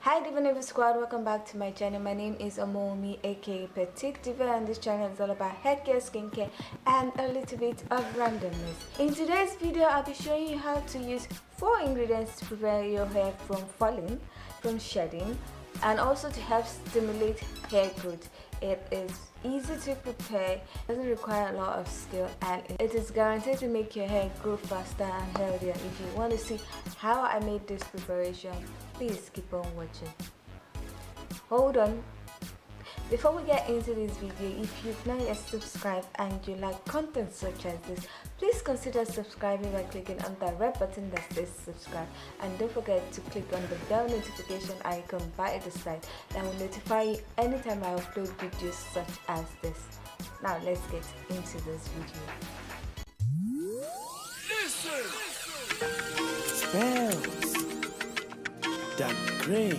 Hi Diva Squad, welcome back to my channel. My name is Omomi aka Petite Diva, and this channel is all about haircare, skincare and a little bit of randomness. In today's video, I'll be showing you how to use 4 ingredients to prevent your hair from falling, from shedding, and also to help stimulate hair growth. It is easy to prepare, doesn't require a lot of skill, and it is guaranteed to make your hair grow faster and healthier. If you want to see how I made this preparation, please keep on watching. Hold on, before we get into this video, if you've not yet subscribed and you like content such as this, please consider subscribing by clicking on the red button that says subscribe, and don't forget to click on the bell notification icon by the side that will notify you anytime I upload videos such as this. Now let's get into this video. Listen. Spells that gray.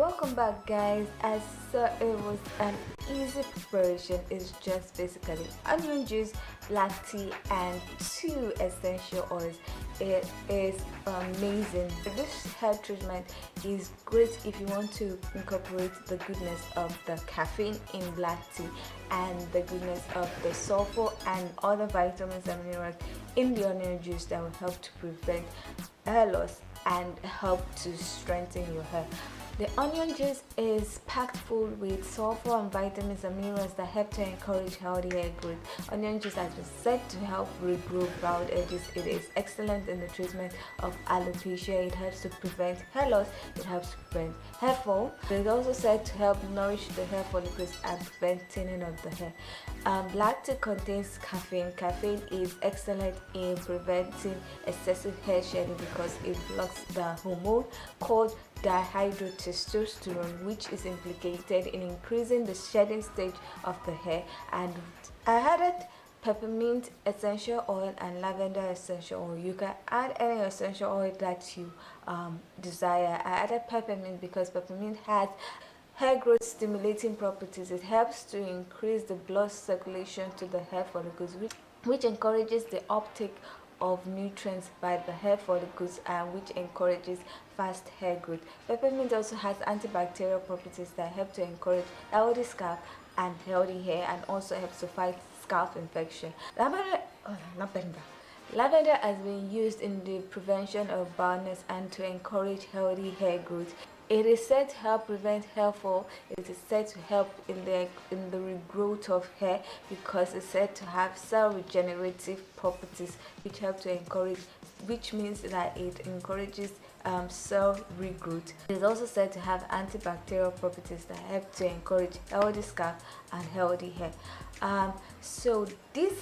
Welcome back, guys. As it was an easy preparation. It's just basically onion juice, black tea, and 2 essential oils. It is amazing. This hair treatment is great if you want to incorporate the goodness of the caffeine in black tea and the goodness of the sulfur and other vitamins and minerals in the onion juice that will help to prevent hair loss and help to strengthen your hair. The onion juice is packed full with sulfur and vitamins and minerals that help to encourage healthy hair growth. Onion juice has been said to help regrow bald edges. It is excellent in the treatment of alopecia. It helps to prevent hair loss. It helps to prevent hair fall. It is also said to help nourish the hair follicles and prevent thinning of the hair. Black tea contains caffeine. Caffeine is excellent in preventing excessive hair shedding because it blocks the hormone called dihydrotestosterone, which is implicated in increasing the shedding stage of the hair. And I added peppermint essential oil and lavender essential oil. You can add any essential oil that you desire. I added peppermint because peppermint has hair growth stimulating properties. It helps to increase the blood circulation to the hair follicles, which encourages the uptake of nutrients by the hair follicles and which encourages fast hair growth. Peppermint also has antibacterial properties that help to encourage healthy scalp and healthy hair, and also helps to fight scalp infection. Lavender has been used in the prevention of baldness and to encourage healthy hair growth. It is said to help prevent hair fall. It is said to help in the regrowth of hair because it's said to have cell regenerative properties which help to encourage, which means that it encourages cell regrowth. It is also said to have antibacterial properties that help to encourage healthy scalp and healthy hair. So these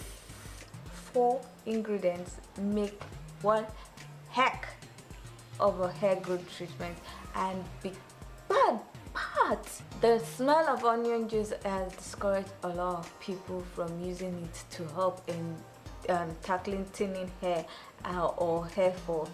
4 ingredients make one heck of a hair growth treatment. And big bad part, the smell of onion juice has discouraged a lot of people from using it to help in tackling thinning hair or hair fall.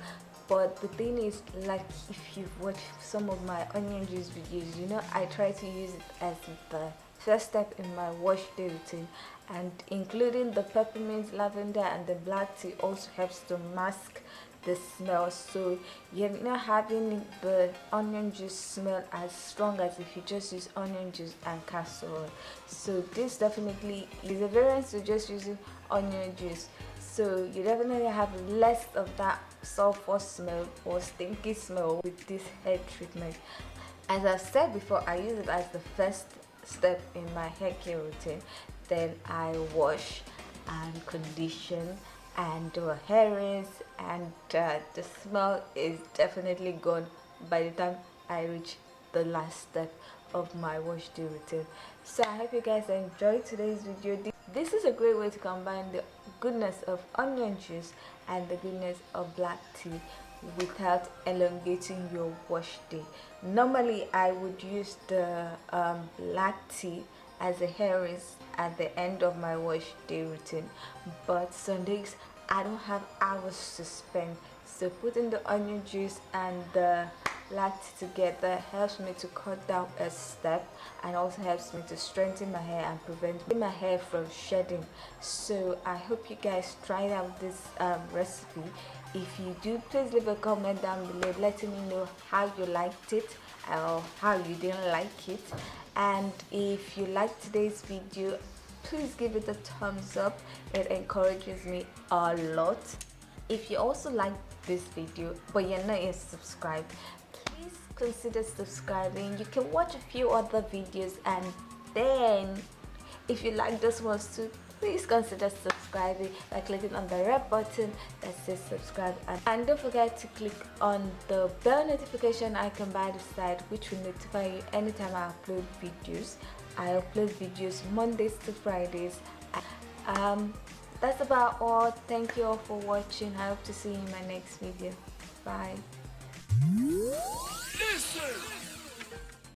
But the thing is, like, if you've watched some of my onion juice videos, you know I try to use it as the first step in my wash day routine, and including the peppermint, lavender, and the black tea also helps to mask the smell, so you're not having the onion juice smell as strong as if you just use onion juice and castor oil. So this definitely is a variance to just using onion juice, so you definitely have less of that sulfur smell or stinky smell with this hair treatment. As I've said before, I use it as the first step in my hair care routine. Then I wash and condition and do a hair rinse, and the smell is definitely gone by the time I reach the last step of my wash day routine. So I hope you guys enjoyed today's video. This is a great way to combine the goodness of onion juice and the goodness of black tea without elongating your wash day. Normally I would use the black tea as a hair rinse at the end of my wash day routine, but some days I don't have hours to spend, so putting the onion juice and the black tea together helps me to cut down a step and also helps me to strengthen my hair and prevent my hair from shedding. So I hope you guys try out this recipe. If you do, please leave a comment down below letting me know how you liked it or how you didn't like it. And if you liked today's video, please give it a thumbs up. It encourages me a lot. If you also like this video but you're not yet subscribed, please consider subscribing. You can watch a few other videos, and then if you like this ones too, please consider subscribing by clicking on the red button that says subscribe, and don't forget to click on the bell notification icon by the side, which will notify you anytime I upload videos. I upload videos Mondays to Fridays. That's about all. Thank you all for watching. I hope to see you in my next video. Bye. Listen.